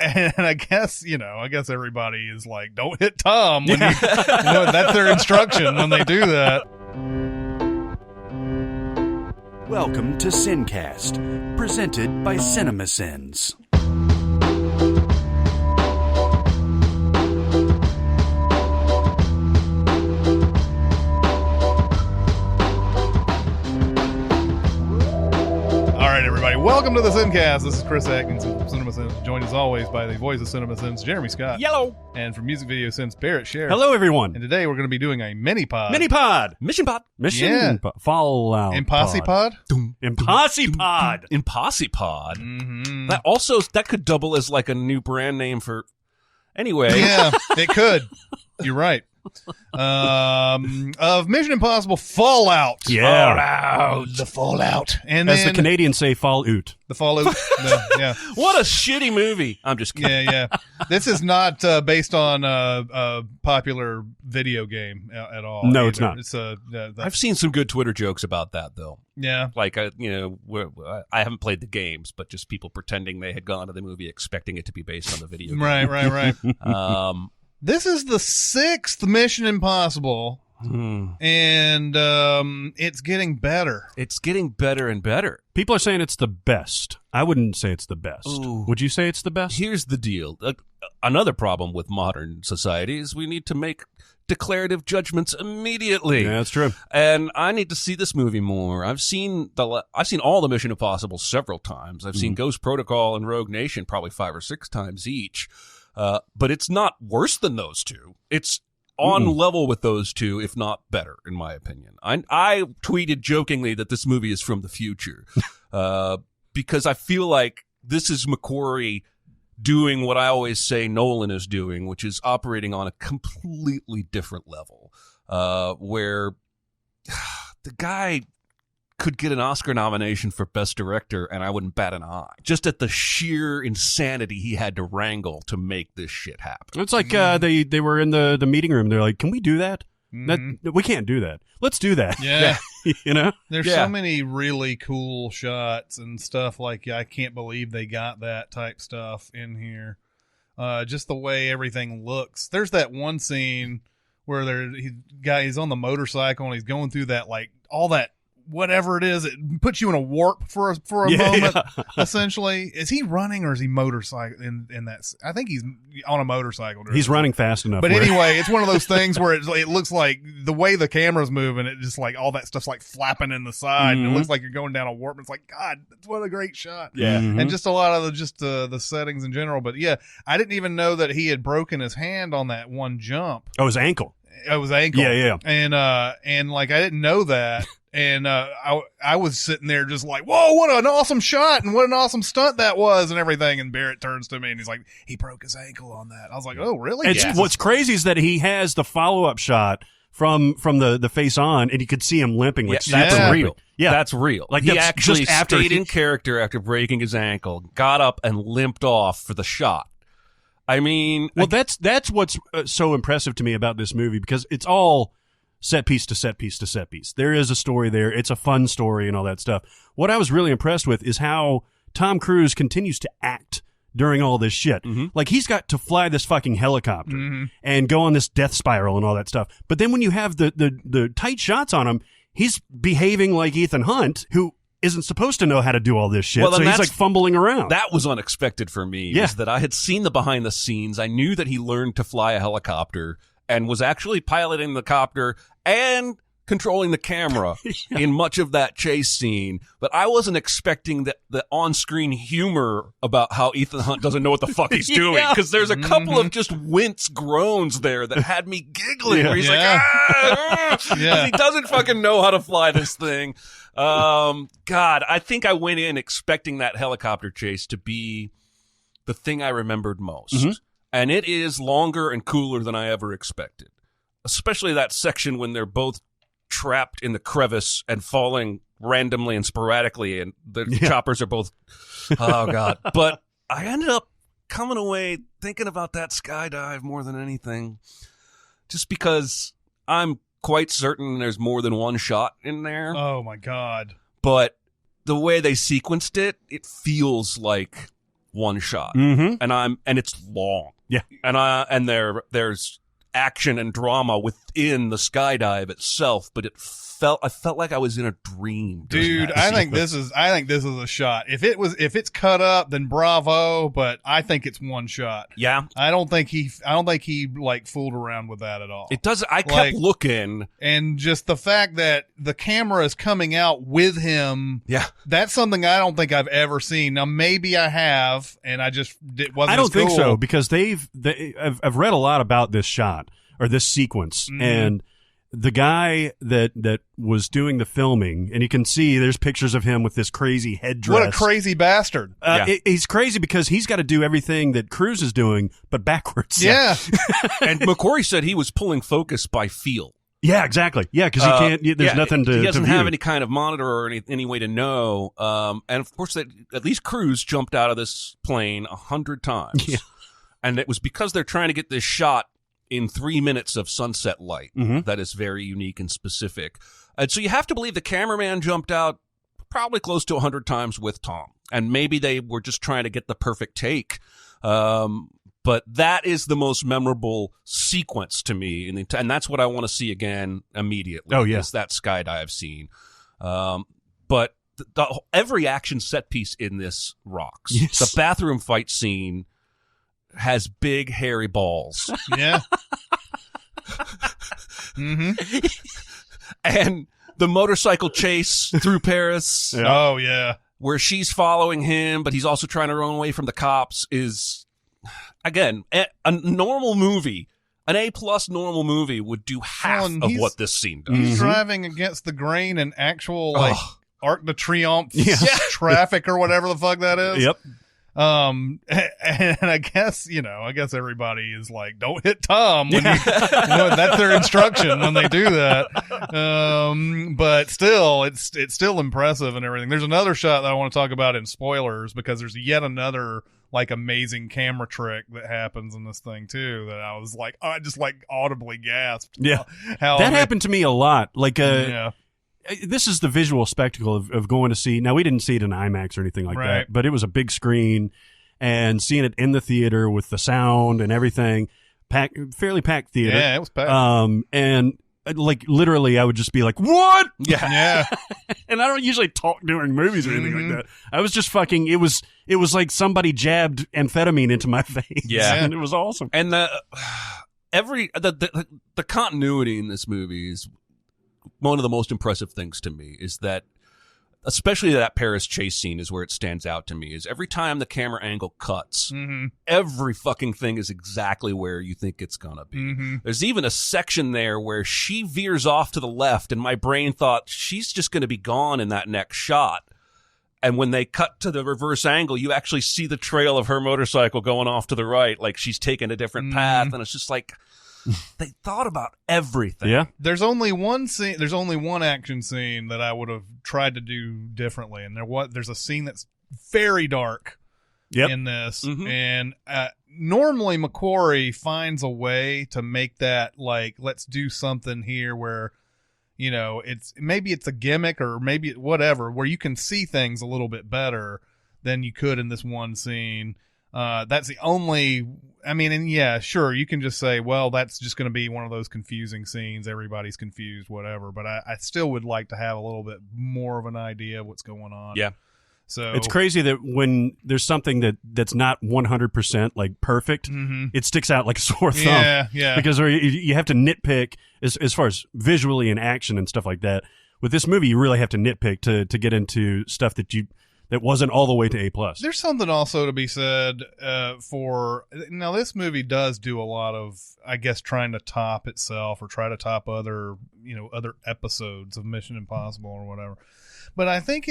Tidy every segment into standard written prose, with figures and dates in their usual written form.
And I guess, everybody is like, don't hit Tom when that's their instruction when they do that. Welcome to Sincast, presented by Cinemasins. Welcome to the Sincast. This is Chris Atkins from Cinemasins, joined as always by the voice of Cinemasins, Jeremy Scott. Yellow. And from Music Video Sense, Barrett Sheriff. Hello, everyone. And today we're going to be doing a mini-pod. Mini-pod. Mission-pod. Fallout. Impossipod? Impossipod. Impossipod. Mm-hmm. That could double as like a new brand name for... Anyway. Yeah, it could. You're right. Of Mission Impossible Fallout. Yeah. The Fallout. And as then, the Canadians say, Fallout. The Fallout. Yeah. What a shitty movie. I'm just kidding. Yeah. This is not based on a popular video game at all. No, either. it's not. It's I've seen some good Twitter jokes about that, though. Yeah. Like, I haven't played the games, but just people pretending they had gone to the movie expecting it to be based on the video game. Right. This is the 6th Mission Impossible, and it's getting better. It's getting better and better. People are saying it's the best. I wouldn't say it's the best. Ooh. Would you say it's the best? Here's the deal. Another problem with modern society is we need to make declarative judgments immediately. Yeah, that's true. And I need to see this movie more. I've seen all the Mission Impossible several times. I've seen Ghost Protocol and Rogue Nation probably 5 or 6 times each. But it's not worse than those two. It's on level with those two, if not better, in my opinion. I tweeted jokingly that this movie is from the future because I feel like this is McQuarrie doing what I always say Nolan is doing, which is operating on a completely different level, where the guy could get an Oscar nomination for Best Director, and I wouldn't bat an eye. Just at the sheer insanity he had to wrangle to make this shit happen. It's like they were in the meeting room. They're like, can we do that? We can't do that. Let's do that. Yeah. There's so many really cool shots and stuff like, I can't believe they got that type stuff in here. Just the way everything looks. There's that one scene where he's on the motorcycle and he's going through that, like, all that, whatever it is, it puts you in a warp for a moment. Essentially, is he running or is he motorcycle in that? I think he's on a motorcycle. He's running fast enough. But anyway, it's one of those things where it looks like the way the camera's moving, it just like all that stuff's like flapping in the side, and it looks like you're going down a warp. It's like, God, what a great shot! Yeah, and just a lot of the settings in general. But yeah, I didn't even know that he had broken his hand on that one jump. Oh, his ankle. It was ankle. Yeah. And like I didn't know that. And I was sitting there just like, whoa, what an awesome shot and what an awesome stunt that was and everything. And Barrett turns to me and he's like, he broke his ankle on that. I was like, oh, really? What's crazy is that he has the follow-up shot from the face on, and you could see him limping. Like, that's real. Yeah, that's real. Like he actually just stayed in character after breaking his ankle, got up and limped off for the shot. I mean, well, that's what's so impressive to me about this movie, because it's all set piece to set piece to set piece. There is a story there. It's a fun story and all that stuff. What I was really impressed with is how Tom Cruise continues to act during all this shit. Like, he's got to fly this fucking helicopter and go on this death spiral and all that stuff. But then when you have the tight shots on him, he's behaving like Ethan Hunt, who isn't supposed to know how to do all this shit. Well, so he's like fumbling around. That was unexpected for me. Was that I had seen the behind the scenes. I knew that he learned to fly a helicopter and was actually piloting the copter and controlling the camera in much of that chase scene. But I wasn't expecting the on-screen humor about how Ethan Hunt doesn't know what the fuck he's doing. Because there's a couple of just wince groans there that had me giggling. Where he's like, he doesn't fucking know how to fly this thing. God, I think I went in expecting that helicopter chase to be the thing I remembered most. And it is longer and cooler than I ever expected. Especially that section when they're both trapped in the crevice and falling randomly and sporadically, and the choppers are both, oh God. But I ended up coming away thinking about that skydive more than anything, just because I'm quite certain there's more than one shot in there. Oh my God. But the way they sequenced it, it feels like one shot, Mm-hmm. and it's long, Yeah. and there's action and drama within the skydive itself, but I felt like I was in a dream. Dude, I think this is a shot. If it's cut up, then bravo, but I think it's one shot. Yeah. I don't think he like fooled around with that at all. It does. I kept looking, and just the fact that the camera is coming out with him. Yeah. That's something I don't think I've ever seen. Now maybe I have, and it wasn't. I don't as think cool. so, because I've read a lot about this shot or this sequence, and the guy that was doing the filming, and you can see there's pictures of him with this crazy headdress. What a crazy bastard! He's crazy because he's got to do everything that Cruise is doing, but backwards. Yeah. and McQuarrie said he was pulling focus by feel. Yeah, exactly. Yeah, because he can't. There's nothing to. He doesn't to view. have any kind of monitor or any way to know. And of course, at least Cruise jumped out of this plane 100 times. Yeah. And it was because they're trying to get this shot in 3 minutes of sunset light that is very unique and specific. And so you have to believe the cameraman jumped out probably close to 100 times with Tom. And maybe they were just trying to get the perfect take. But that is the most memorable sequence to me. And that's what I want to see again immediately. Oh, yeah. Is that skydive scene. But every action set piece in this rocks. Yes. The bathroom fight scene has big hairy balls. Yeah. Mm-hmm. And the motorcycle chase through Paris, Oh yeah. where she's following him, but he's also trying to run away from the cops, is, again, a normal movie. An A+ normal movie would do half of what this scene does. He's driving against the grain in actual like Arc de Triomphe traffic or whatever the fuck that is. Yep. And I guess everybody is like, don't hit Tom when that's their instruction when they do that. But still, it's still impressive and everything. There's another shot that I want to talk about in spoilers, because there's yet another like amazing camera trick that happens in this thing too, that I was like, I just like audibly gasped. Yeah. That happened to me a lot. Like, this is the visual spectacle of going to see. Now, we didn't see it in IMAX or anything like that, but it was a big screen, and seeing it in the theater with the sound and everything, fairly packed theater. Yeah, it was packed. And like literally, I would just be like, "What?" Yeah. And I don't usually talk during movies or anything like that. I was just fucking. It was like somebody jabbed amphetamine into my face. Yeah. And it was awesome. And the continuity in this movie is one of the most impressive things to me. Is that, especially that Paris chase scene, is where it stands out to me. Is every time the camera angle cuts, every fucking thing is exactly where you think it's gonna be. There's even a section there where she veers off to the left, and my brain thought she's just gonna be gone in that next shot. And when they cut to the reverse angle, you actually see the trail of her motorcycle going off to the right, like she's taking a different path, and it's just like, they thought about everything. Yeah. There's only one scene. There's only one action scene that I would have tried to do differently, and there's a scene that's very dark in this, and normally McQuarrie finds a way to make that like, let's do something here where, it's a gimmick or maybe whatever, where you can see things a little bit better than you could in this one scene. That's the only. I mean, and yeah, sure, you can just say, well, that's just going to be one of those confusing scenes. Everybody's confused, whatever. But I still would like to have a little bit more of an idea of what's going on. Yeah. So it's crazy that when there's something that's not 100% like perfect, it sticks out like a sore thumb. Yeah. Because you have to nitpick as far as visually and action and stuff like that. With this movie, you really have to nitpick to get into stuff that wasn't all the way to A+. There's something also to be said for now. This movie does do a lot of, I guess, trying to top itself or try to top other episodes of Mission Impossible or whatever. But I think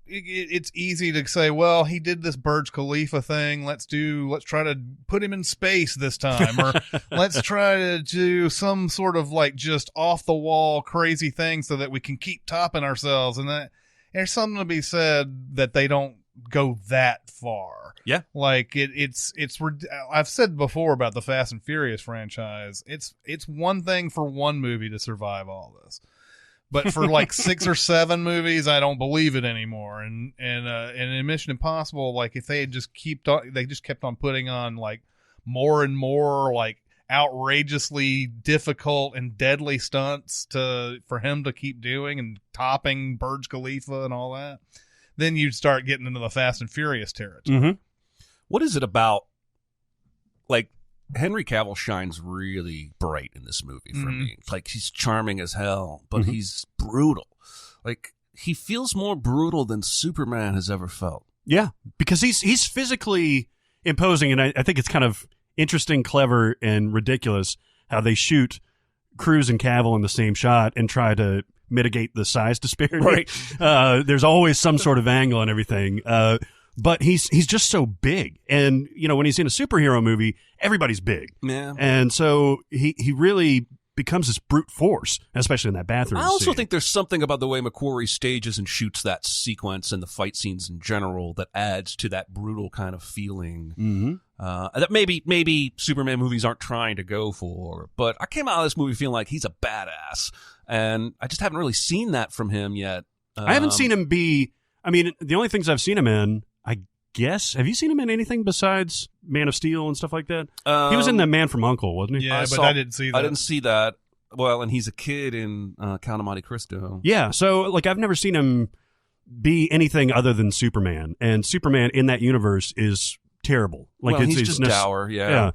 it's easy to say, well, he did this Burj Khalifa thing. Let's try to put him in space this time, or let's try to do some sort of like just off the wall crazy thing so that we can keep topping ourselves. And that there's something to be said that they don't go that far. Yeah. Like it's I've said before about the Fast and Furious franchise. It's one thing for one movie to survive all this. But for like 6 or 7 movies, I don't believe it anymore. And in Mission Impossible, like if they had just kept on putting on like more and more like outrageously difficult and deadly stunts for him to keep doing and topping Burj Khalifa and all that, then you'd start getting into the Fast and Furious territory. Mm-hmm. What is it about? Like Henry Cavill shines really bright in this movie for me. Like he's charming as hell, but he's brutal. Like he feels more brutal than Superman has ever felt. Yeah, because he's physically imposing, and I think it's kind of interesting, clever, and ridiculous how they shoot Cruise and Cavill in the same shot and try to mitigate the size disparity. Right. There's always some sort of angle and everything. But he's just so big. And, you know, when he's in a superhero movie, everybody's big. Yeah. And so he really becomes this brute force, especially in that bathroom I also scene. think there's something about the way McQuarrie stages and shoots that sequence and the fight scenes in general that adds to that brutal kind of feeling that maybe Superman movies aren't trying to go for. But I came out of this movie feeling like he's a badass, and I just haven't really seen that from him yet. I haven't seen him be... I mean, the only things I've seen him in, I guess... Have you seen him in anything besides Man of Steel and stuff like that? He was in The Man from U.N.C.L.E., wasn't he? Yeah, I didn't see that. I didn't see that. Well, and he's a kid in Count of Monte Cristo. Yeah, so like I've never seen him be anything other than Superman, and Superman in that universe is terrible. Like he's just dour. Yeah.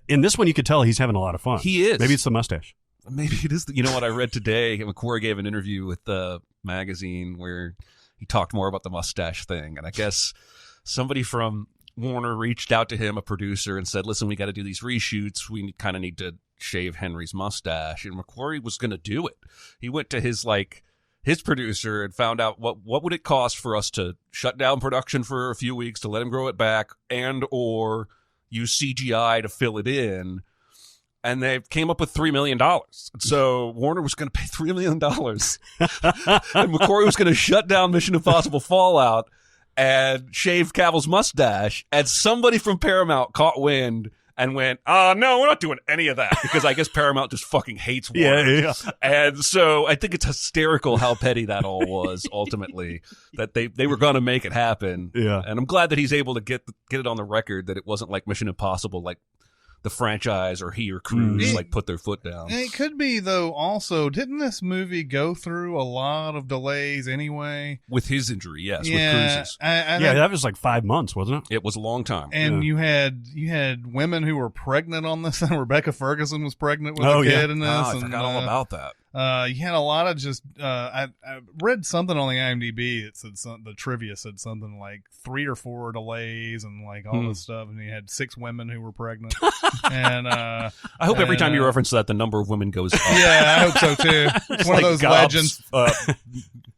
In this one, you could tell he's having a lot of fun. He is. Maybe it's the mustache. Maybe it is. You know what I read today? McQuarrie gave an interview with the magazine where he talked more about the mustache thing, and I guess somebody from Warner reached out to him, a producer, and said, "Listen, we got to do these reshoots. We kind of need to shave Henry's mustache." And McQuarrie was going to do it. He went to his producer and found out what would it cost for us to shut down production for a few weeks to let him grow it back and or use CGI to fill it in. And they came up with $3 million. So Warner was going to pay $3 million. And McQuarrie was going to shut down Mission Impossible Fallout and shave Cavill's mustache. And somebody from Paramount caught wind and went, no, we're not doing any of that. Because I guess Paramount just fucking hates Warner. Yeah. And so I think it's hysterical how petty that all was ultimately, that they were going to make it happen. Yeah. And I'm glad that he's able to get it on the record that it wasn't like Mission Impossible, like the franchise or he or Cruise put their foot down. And it could be, though, also, didn't this movie go through a lot of delays anyway? With his injury, yes, yeah, with Cruise's. That was like 5 months, wasn't it? It was a long time. And you had women who were pregnant on this. Rebecca Ferguson was pregnant with a kid in this. I forgot all about that. You had a lot of just I read something on the IMDb. It said the trivia said something like 3 or 4 delays and like all this stuff, and you had 6 women who were pregnant. And I hope every time you reference that, the number of women goes up. Yeah, I hope so too. It's one of those Gob's, legends.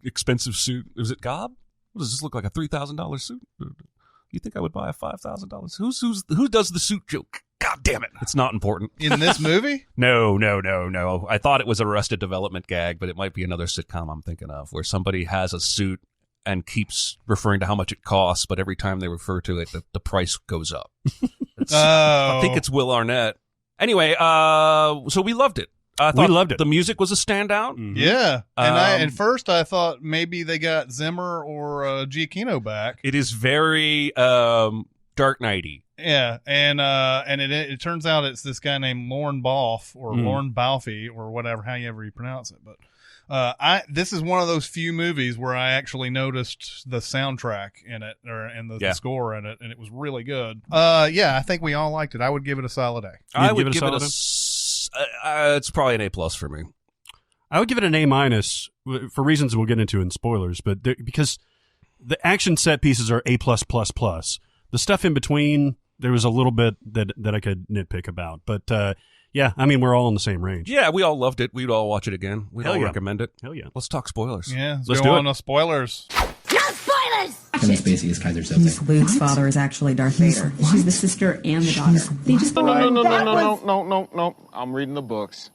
Expensive suit. Is it Gob? What does this look like? A $3,000 suit? You think I would buy a $5,000? Who does the suit joke? God damn it! It's not important In this movie. No. I thought it was a Arrested Development gag, but it might be another sitcom I'm thinking of, where somebody has a suit and keeps referring to how much it costs, but every time they refer to it, the price goes up. I think it's Will Arnett. Anyway, so we loved it. I thought we loved it. The music was a standout. Mm-hmm. Yeah, and at first I thought maybe they got Zimmer or Giacchino back. It is very Dark Knight-y. Yeah, and it turns out it's this guy named Lorne Balfe or Lorne Balfe or whatever, however you pronounce it. But this is one of those few movies where I actually noticed the soundtrack in it and the score in it, and it was really good. I think we all liked it. I would give it a solid A. I would give it a it's probably an A+ for me. I would give it an A- for reasons we'll get into in spoilers, but because the action set pieces are A+++. The stuff in between, there was a little bit that I could nitpick about, but I mean, we're all in the same range. Yeah, we all loved it. We'd all watch it again. We'd all recommend it. Hell yeah. Let's talk spoilers. Yeah, let's go do on to spoilers. No spoilers! Kevin Spacey is Kaiser Soze. Luke's father is actually Darth Vader. She's the sister and the daughter. They just No. I'm reading the books.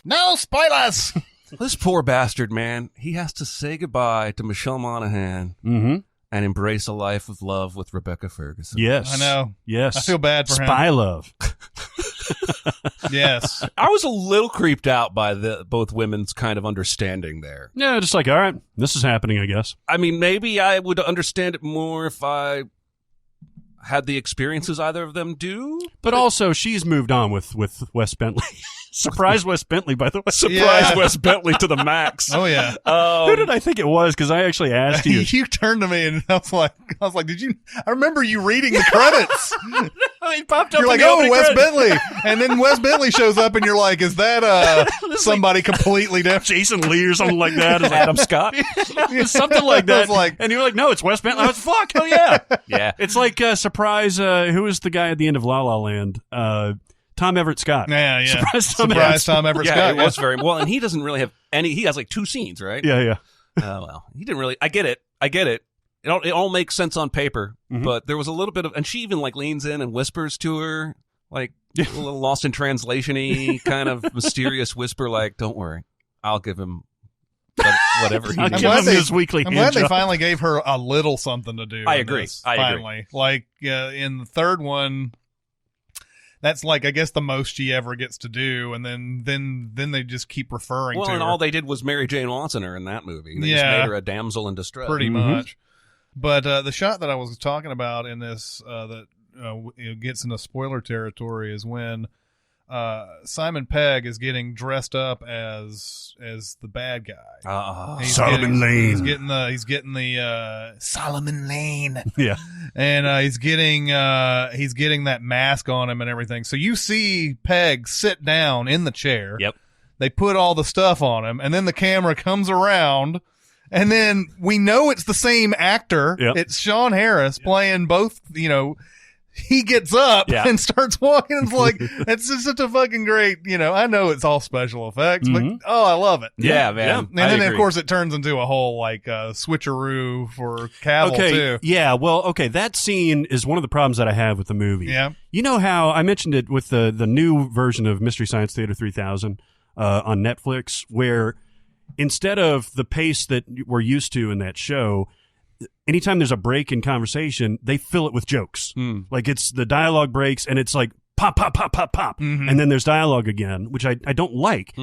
No spoilers! This poor bastard, man. He has to say goodbye to Michelle Monaghan and embrace a life of love with Rebecca Ferguson. Yes. I know. Yes. I feel bad for him. Spy love. Yes. I was a little creeped out by both women's kind of understanding there. Yeah, just like, all right, this is happening, I guess. I mean, maybe I would understand it more if I had the experiences either of them do. But also, she's moved on with Wes Bentley. Surprise Wes Bentley, by the way. Surprise Wes Bentley to the max. Oh yeah. Who did I think it was? Because I actually asked you. You turned to me and I was like, did you? I remember you reading the credits. He popped up. You're like, oh, Wes Bentley, and then Wes Bentley shows up, and you're like, is that somebody completely different? Jason Lee or something like that. Adam Scott. Something like that. I was like, and you're like, no, it's Wes Bentley. I was fuck. Oh yeah, Yeah. It's like surprise. Who was the guy at the end of La La Land? Tom Everett Scott. Yeah. Surprise Tom Everett. Tom Everett Yeah, Scott. it was very well, and he doesn't really have any. He has like 2 scenes, right? Yeah. Well, he didn't really. I get it. It all makes sense on paper, but there was a little bit of, and she even like leans in and whispers to her, like a little lost in translation-y kind of mysterious whisper, like, "Don't worry, I'll give him whatever he I'll needs." give him his weekly I'm hand glad they job. finally gave her a little something to do. I in agree. this, I agree. finally. Like in the third one, that's like, I guess, the most she ever gets to do, and then they just keep referring Well, to and her all they did was Mary Jane Watson her in that movie. They just Yeah. made her a damsel in distress. pretty much. But the shot that I was talking about in this that it gets into spoiler territory is when Simon Pegg is getting dressed up as the bad guy. He's Solomon Lane. He's getting the Solomon Lane. Yeah. And he's getting that mask on him and everything. So you see Pegg sit down in the chair. Yep. They put all the stuff on him, and then the camera comes around, and then we know it's the same actor. Yep. It's Sean Harris playing both. He gets up Yeah. and starts walking. It's like, it's just such a fucking great. I know it's all special effects, but I love it. Yeah, man. Yeah. And then, of course, it turns into a whole like switcheroo for Cavill too. Yeah, well, okay, that scene is one of the problems that I have with the movie. Yeah. You know how I mentioned it with the new version of Mystery Science Theater 3000 on Netflix, where instead of the pace that we're used to in that show, anytime there's a break in conversation, they fill it with jokes. Like it's the dialogue breaks and it's like pop, pop, pop, pop, pop. And then there's dialogue again, which I don't like.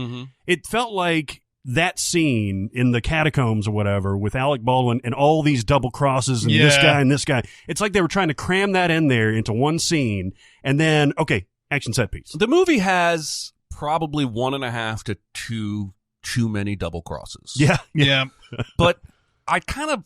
It felt like that scene in the catacombs or whatever with Alec Baldwin and all these double crosses and this guy and this guy. It's like they were trying to cram that in there into one scene and then, okay, action set piece. The movie has probably 1.5 to 2 too many double crosses. Yeah. But I kind of,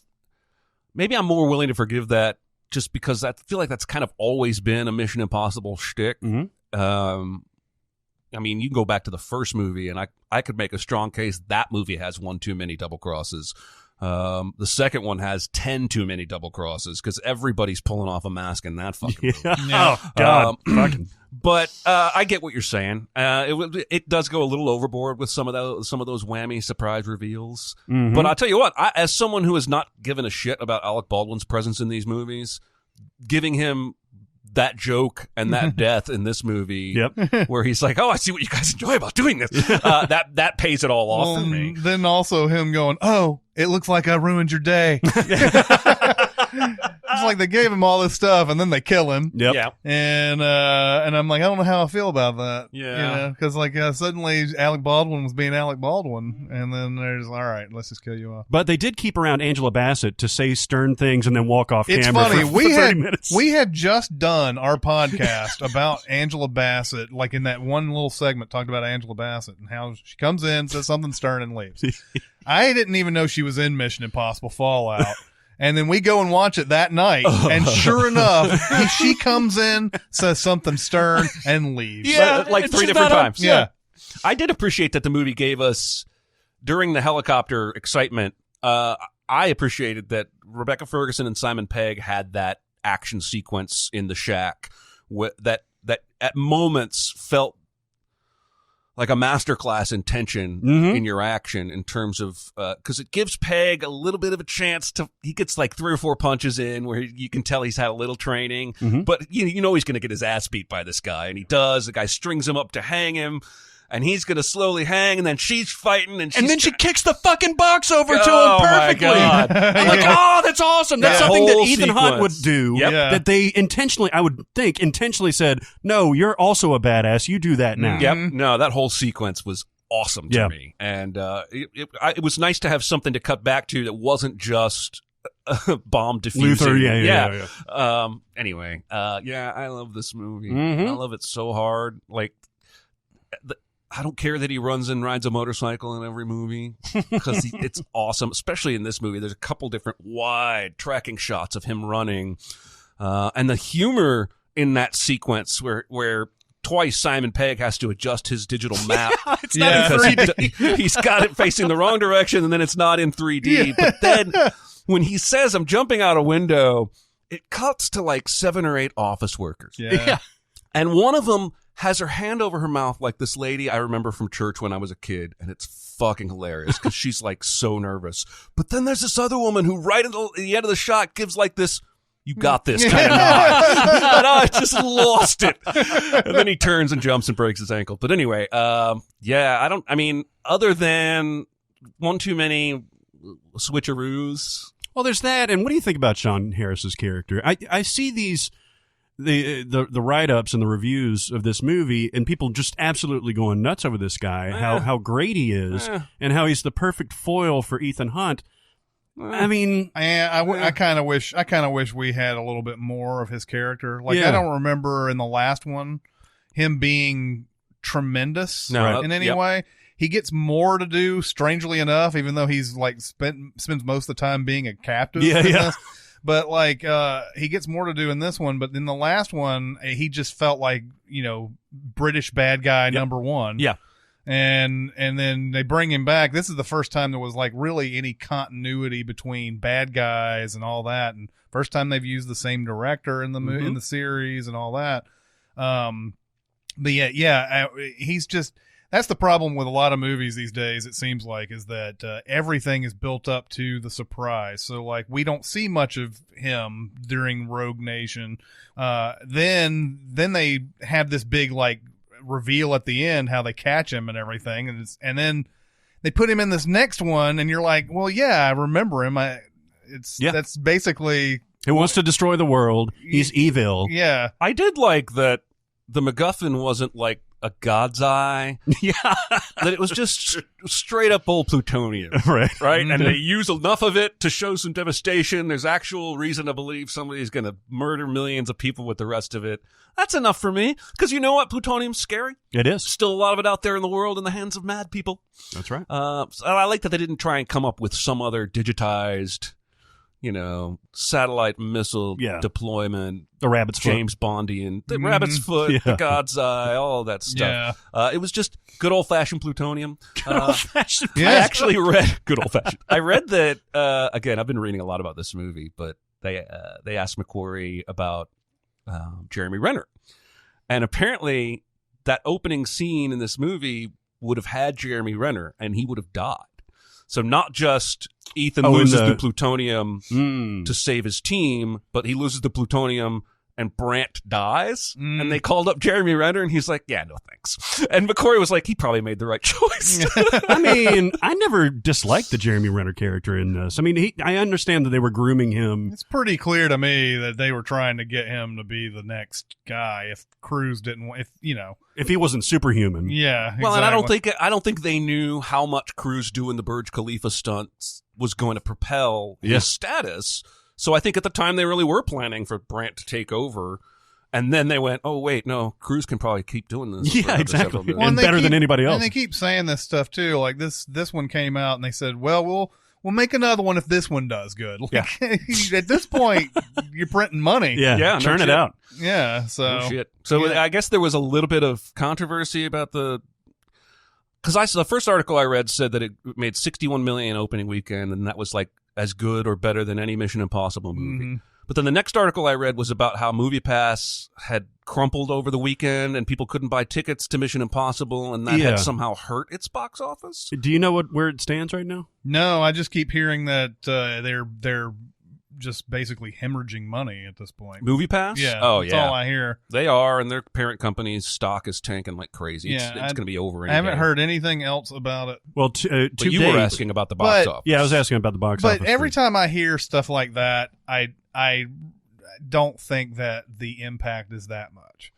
maybe I'm more willing to forgive that just because I feel like that's kind of always been a Mission Impossible shtick. I mean, you can go back to the first movie, and I could make a strong case that movie has 1 too many double crosses. The second one has 10 too many double crosses because everybody's pulling off a mask in that fucking movie. Oh, God. Fucking. But I get what you're saying. It does go a little overboard with some of those whammy surprise reveals. But I'll tell you what, as someone who has not given a shit about Alec Baldwin's presence in these movies, giving him that joke and that death in this movie, where he's like, "Oh, I see what you guys enjoy about doing this." That pays it all off for me. Then also him going, "Oh, it looks like I ruined your day." It's like they gave him all this stuff and then they kill him. Yeah. And I'm like, I don't know how I feel about that. Yeah. Because suddenly Alec Baldwin was being Alec Baldwin, and then there's all right, let's just kill you off. But they did keep around Angela Bassett to say stern things and then walk off It's camera funny. for 30 minutes. We had just done our podcast about Angela Bassett, like in that one little segment talked about Angela Bassett and how she comes in, says something stern, and leaves. I didn't even know she was in Mission Impossible Fallout. And then we go and watch it that night, and sure enough, she comes in, says something stern, and leaves. Yeah, like 3 different times. Yeah. I did appreciate that the movie gave us, during the helicopter excitement, I appreciated that Rebecca Ferguson and Simon Pegg had that action sequence in the shack that at moments felt like a masterclass in tension in your action in terms of, cause it gives Pegg a little bit of a chance he gets like 3 or 4 punches in where you can tell he's had a little training, but you know he's going to get his ass beat by this guy, and he does. The guy strings him up to hang him. and he's going to slowly hang, and then she's fighting, and then she kicks the fucking box over to him Oh, my perfectly. God. I'm like, oh, that's awesome. That's That something that whole Ethan Hunt would sequence. do. Yep. Yeah. That they intentionally, I would think, said, no, you're also a badass. You do that now. Yep. No, that whole sequence was awesome to me. And it was nice to have something to cut back to that wasn't just bomb defusing. Luther, yeah. Anyway, I love this movie. Mhm. I love it so hard. Like, I don't care that he runs and rides a motorcycle in every movie because it's awesome, especially in this movie. There's a couple different wide tracking shots of him running. And the humor in that sequence where twice Simon Pegg has to adjust his digital map. It's not in 3D. He's got it facing the wrong direction, and then it's not in 3D. But then when he says, I'm jumping out a window, it cuts to like 7 or 8 office workers. Yeah. And one of them has her hand over her mouth like this lady I remember from church when I was a kid, and it's fucking hilarious because she's like so nervous. But then there's this other woman who right at the end of the shot gives like this, you got this kind of nod. And I just lost it. And then he turns and jumps and breaks his ankle. But anyway, other than one too many switcheroos. Well, there's that. And what do you think about Sean Harris's character? I see the write-ups and the reviews of this movie, and people just absolutely going nuts over this guy, how great he is, and how he's the perfect foil for Ethan Hunt. I mean, I kind of wish we had a little bit more of his character. Like, I don't remember in the last one him being tremendous in any way. He gets more to do, strangely enough, even though he's like spends most of the time being a captive. in this. But like, he gets more to do in this one. But in the last one, he just felt like, British bad guy number one. Yeah. And then they bring him back. This is the first time there was like really any continuity between bad guys and all that. And first time they've used the same director in the in the series and all that. But he's just, that's the problem with a lot of movies these days. It seems like is that everything is built up to the surprise. So like we don't see much of him during Rogue Nation. Then they have this big like reveal at the end how they catch him and everything, and then they put him in this next one, and you're like, well, yeah, I remember him. That's basically, he wants to destroy the world. He's evil. Yeah, I did like that the MacGuffin wasn't like a God's eye. Yeah, that it was just straight up old plutonium, right? And they use enough of it to show some devastation. There's actual reason to believe somebody's going to murder millions of people with the rest of it. That's enough for me, because you know what? Plutonium's scary. It is. Still a lot of it out there in the world in the hands of mad people. That's right. So I like that they didn't try and come up with some other digitized, satellite missile deployment. The rabbit's foot. James Bondian. The rabbit's foot, the God's eye, all of that stuff. Yeah. It was just good old-fashioned plutonium. Good old-fashioned I actually read good old-fashioned. I read that, again, I've been reading a lot about this movie, but they asked McQuarrie about Jeremy Renner. And apparently that opening scene in this movie would have had Jeremy Renner, and he would have died. So not just Ethan loses the plutonium to save his team, but he loses the plutonium and Brandt dies. And they called up Jeremy Renner, and he's like, yeah, no thanks. And McQuarrie was like, he probably made the right choice. I mean, I never disliked the Jeremy Renner character in this. I mean, I understand that they were grooming him. It's pretty clear to me that they were trying to get him to be the next guy if Cruise didn't, if he wasn't superhuman. Yeah, exactly. Well, and I don't think they knew how much Cruise doing the Burj Khalifa stunts was going to propel his status. So I think at the time they really were planning for Brandt to take over. And then they went, oh, wait, no, Cruise can probably keep doing this. Yeah, exactly. And better than anybody else. And they keep saying this stuff, too. Like, this one came out, and they said, well, we'll make another one if this one does good. Like, at this point, you're printing money. Yeah, churn it out. Yeah, so. No shit. So I guess there was a little bit of controversy about because the first article I read said that it made $61 million opening weekend, and that was like as good or better than any Mission Impossible movie. Mm-hmm. But then the next article I read was about how MoviePass had crumpled over the weekend and people couldn't buy tickets to Mission Impossible, and that had somehow hurt its box office. Do you know where it stands right now? No, I just keep hearing that they're just basically hemorrhaging money at this point. Movie Pass? Yeah. Oh, that's yeah. all I hear. They are, and their parent company's stock is tanking like crazy. Yeah, It's going to be over. I haven't heard anything else about it. Well, But you were asking about the box office. Yeah, I was asking about the box office. But every time I hear stuff like that, I don't think that the impact is that much.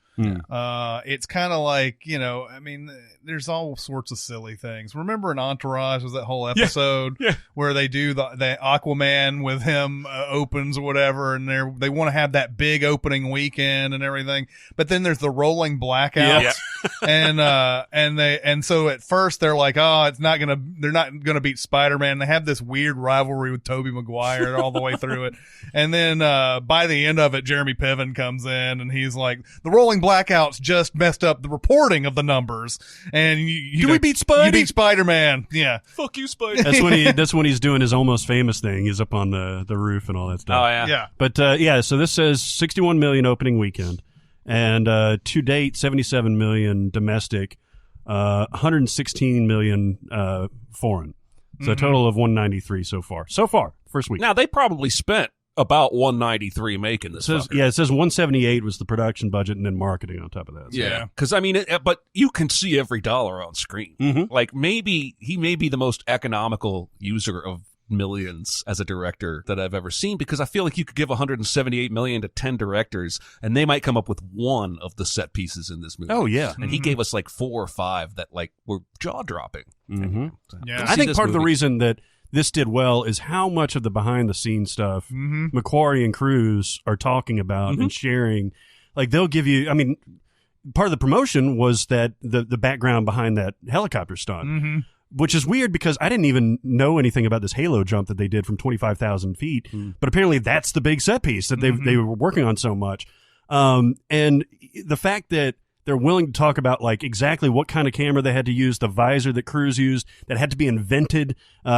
It's kind of like, I mean, there's all sorts of silly things. Remember in Entourage was that whole episode where they do the Aquaman with him opens or whatever, and they want to have that big opening weekend and everything, but then there's the rolling blackouts, and so at first they're like, oh, they're not gonna beat Spider-Man. They have this weird rivalry with Tobey Maguire all the way through it, and then by the end of it, Jeremy Piven comes in and he's like, the rolling blackouts just messed up the reporting of the numbers, and we beat Spidey? You beat Spider-Man. Yeah. Fuck you, Spidey. That's when he's doing his Almost Famous thing. He's up on the roof and all that stuff. Oh, yeah. Yeah. But so this says 61 million opening weekend, and to date 77 million domestic, 116 million foreign. So a total of 193 so far. First week. Now, they probably spent about 193 making this. It says 178 was the production budget and then marketing on top of that. So. Yeah, because I mean, but you can see every dollar on screen. Mm-hmm. Like maybe he may be the most economical user of millions as a director that I've ever seen, because I feel like you could give 178 million to 10 directors and they might come up with one of the set pieces in this movie. Oh yeah, and he gave us like 4 or 5 that like were jaw dropping. Mm-hmm. Yeah. I think part of the reason that this did well is how much of the behind the scenes stuff Macquarie and Cruise are talking about and sharing. Like they'll give you, I mean, part of the promotion was that the background behind that helicopter stunt, which is weird because I didn't even know anything about this halo jump that they did from 25,000 feet. But apparently that's the big set piece that they were working on so much. And the fact that they're willing to talk about like exactly what kind of camera they had to use, the visor that Cruise used that had to be invented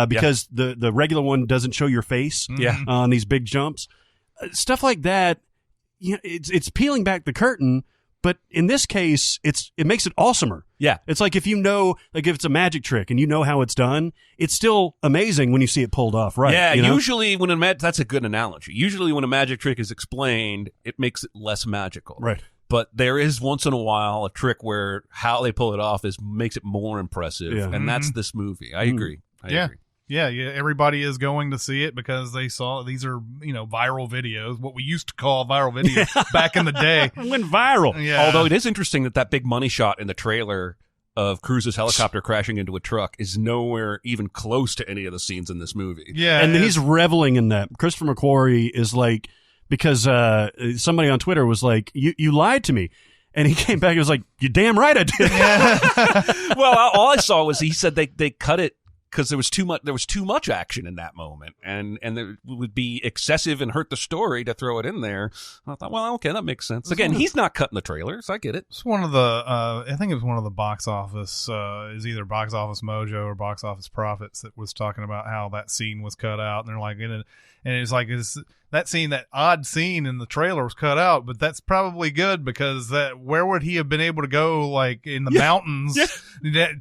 because the regular one doesn't show your face on these big jumps. Stuff like that, it's peeling back the curtain, but in this case, it makes it awesomer. Yeah. It's like if you know, like if it's a magic trick and you know how it's done, it's still amazing when you see it pulled off right. Yeah, you know? usually when that's a good analogy. Usually when a magic trick is explained, it makes it less magical. Right. But there is once in a while a trick where how they pull it off makes it more impressive, and that's this movie. I agree. I agree. Yeah, everybody is going to see it because they saw these are, viral videos, what we used to call viral videos back in the day. It went viral. Yeah. Although it is interesting that big money shot in the trailer of Cruise's helicopter crashing into a truck is nowhere even close to any of the scenes in this movie. Yeah. And he's reveling in that. Christopher McQuarrie is like, because somebody on Twitter was like, you lied to me. And he came back and was like, you're damn right I did. Well, all I saw was he said they cut it because there was too much action in that moment, and it would be excessive and hurt the story to throw it in there. And I thought, well, okay, that makes sense. Again, he's not cutting the trailers. I get it. It's one of the, I think it was one of the box office, is either Box Office Mojo or Box Office Profits that was talking about how that scene was cut out. And they're like, and it's like, that odd scene in the trailer was cut out, but that's probably good because where would he have been able to go, like in the mountains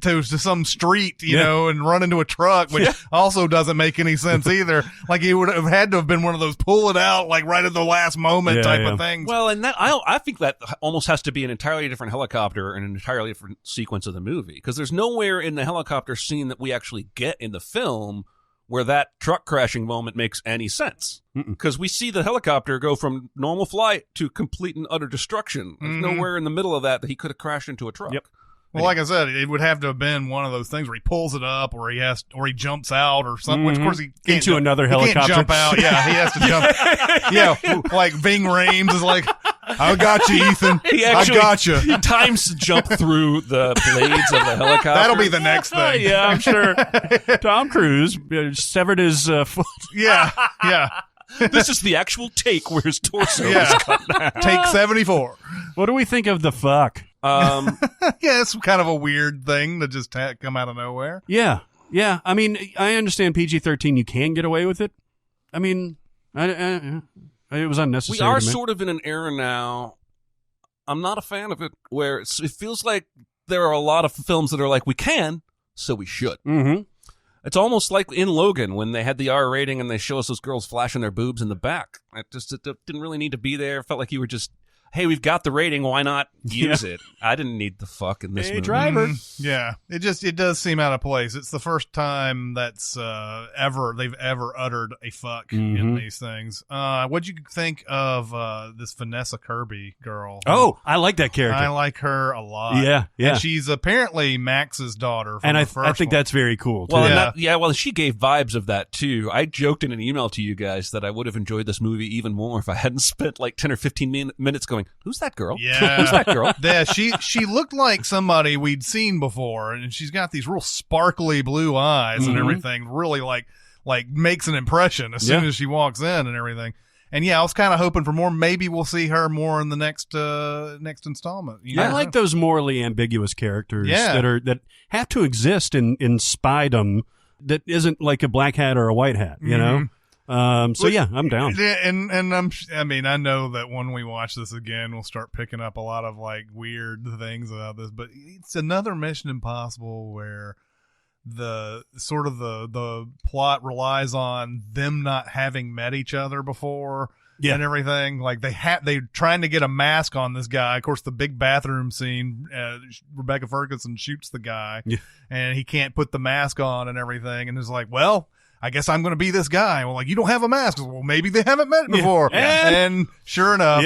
to some street, know, and run into a truck, which also doesn't make any sense either. Like he would have had to have been one of those pull it out, like right at the last moment type of things. Well, and I think that almost has to be an entirely different helicopter and an entirely different sequence of the movie, because there's nowhere in the helicopter scene that we actually get in the film where that truck crashing moment makes any sense. Because we see the helicopter go from normal flight to complete and utter destruction. There's nowhere in the middle of that he could have crashed into a truck. Yep. Well, like I said, it would have to have been one of those things where he pulls it up, or he jumps out, or something. Which, of course, he can't into another helicopter. He can't jump out. Yeah, he has to jump. Like Ving Rhames is like, I got you, Ethan. I got you. He times jump through the blades of the helicopter. That'll be the next thing. Yeah, I'm sure. Tom Cruise severed his foot. Yeah. This is the actual take where his torso is cut down. Take 74. What do we think of the fuck? Yeah, it's kind of a weird thing to just come out of nowhere. Yeah. I mean, I understand PG-13. You can get away with it. I mean, it was unnecessary. We are to me. sort of in an era now. I'm not a fan of it, where it feels like there are a lot of films that are like, we can, so we should. Mm-hmm. It's almost like in Logan when they had the R rating and they show us those girls flashing their boobs in the back. It didn't really need to be there. It felt like you were just, hey, we've got the rating. Why not use it? I didn't need the fuck in this movie. Driver. Yeah, it does seem out of place. It's the first time that's they've ever uttered a fuck in these things. What'd you think of this Vanessa Kirby girl? Oh, I like that character. I like her a lot. Yeah. And she's apparently Max's daughter. From And the first I think one. that's very cool too. Well, well, she gave vibes of that too. I joked in an email to you guys that I would have enjoyed this movie even more if I hadn't spent like 10 or 15 minutes going, who's that girl? Yeah. Who's that girl? Yeah, she looked like somebody we'd seen before, and she's got these real sparkly blue eyes and everything. Really like makes an impression as soon as she walks in and everything. And yeah, I was kind of hoping for more. Maybe we'll see her more in the next installment. I like those morally ambiguous characters Yeah. that have to exist in spydom that isn't like a black hat or a white hat, you know? So yeah, I'm down. Yeah, and I know that when we watch this again, we'll start picking up a lot of like weird things about this, but it's another Mission Impossible where the sort of the plot relies on them not having met each other before. Yeah. And everything, like they're trying to get a mask on this guy. Of course, the big bathroom scene, Rebecca Ferguson shoots the guy, and he can't put the mask on and everything. And it's like, well, I guess I'm going to be this guy. Well, like, you don't have a mask. Well, maybe they haven't met before. Yeah. And sure enough,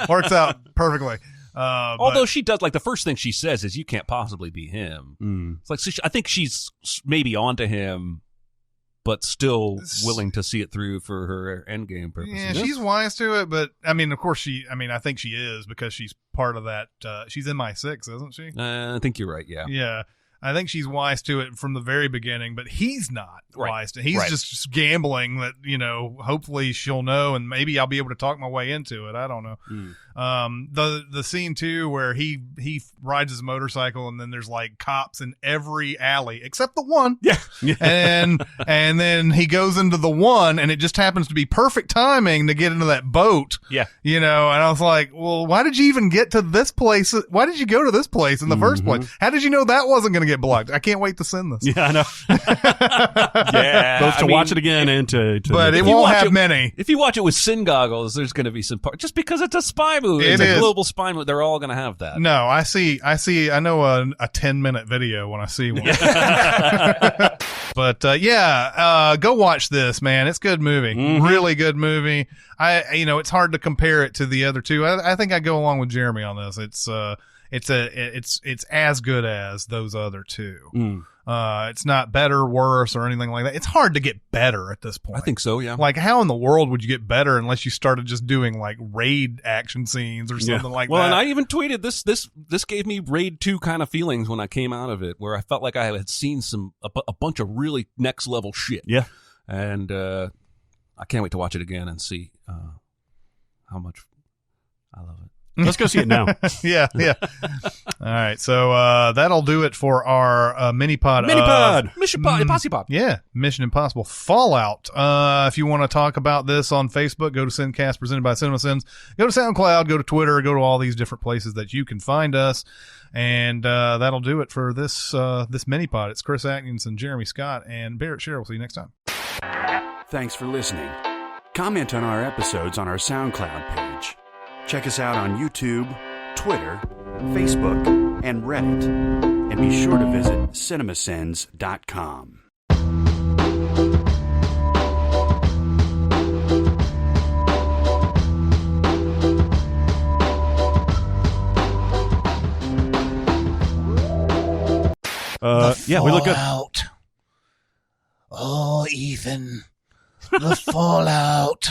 works out perfectly. Although she does, like, the first thing she says is, you can't possibly be him. It's like, so I think she's maybe onto him, but still willing to see it through for her endgame purposes. Yeah, she's wise to it, but I mean, of course I think she is because she's part of that. She's in MI6, isn't she? I think you're right. Yeah. Yeah. I think she's wise to it from the very beginning, but he's not wise to it. He's just gambling that, hopefully she'll know and maybe I'll be able to talk my way into it. I don't know. The scene too where he rides his motorcycle and then there's like cops in every alley except the one. Yeah. and then he goes into the one and it just happens to be perfect timing to get into that boat. Yeah. And I was like, well, why did you even get to this place? Why did you go to this place in the first place? How did you know that wasn't going to get blocked? I can't wait to send this. Yeah, I know. Yeah. Both to watch it again and to but it won't have many. If you watch it with sin goggles, there's going to be some part, just because it's a spy movie. It's a global spy movie. They're all going to have that. No, I know a 10-minute video when I see one. But go watch this, man. It's a good movie. Really good movie. It's hard to compare it to the other two. I think I go along with Jeremy on this. It's as good as those other two. It's not better, worse, or anything like that. It's hard to get better at this point. I think so, yeah. Like, how in the world would you get better unless you started just doing like raid action scenes or something like that? Well, and I even tweeted this gave me Raid 2 kind of feelings when I came out of it, where I felt like I had seen a bunch of really next level shit. Yeah. And I can't wait to watch it again and see how much I love it. Let's go see it now. Yeah. All right, so that'll do it for our mini pod. Mission Impossible. Yeah, Mission Impossible Fallout. If you want to talk about this on Facebook, go to Sincast presented by Cinemasins. Go to SoundCloud. Go to Twitter. Go to all these different places that you can find us. And that'll do it for this mini pod. It's Chris Atkinson, Jeremy Scott, and Barrett Sherrill. See you next time. Thanks for listening. Comment on our episodes on our SoundCloud page. Check us out on YouTube, Twitter, Facebook, and Reddit. And be sure to visit cinemasins.com. We look good. Fallout. Oh, Ethan. The Fallout.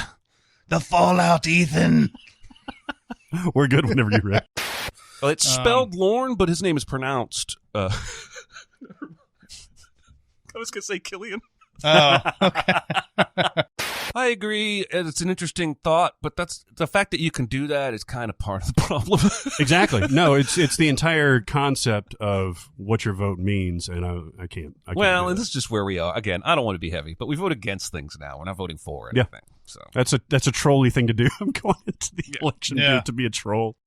The Fallout, Ethan. We're good whenever you're ready. Well, it's spelled Lorne, but his name is pronounced. I was going to say Killian. Oh, okay. I agree. It's an interesting thought, but that's the fact that you can do that is kind of part of the problem. Exactly. No, it's the entire concept of what your vote means, and I can't. Well, and this is just where we are. Again, I don't want to be heavy, but we vote against things now. We're not voting for anything. Yeah. So That's a trolly thing to do. I'm going into the election to be a troll.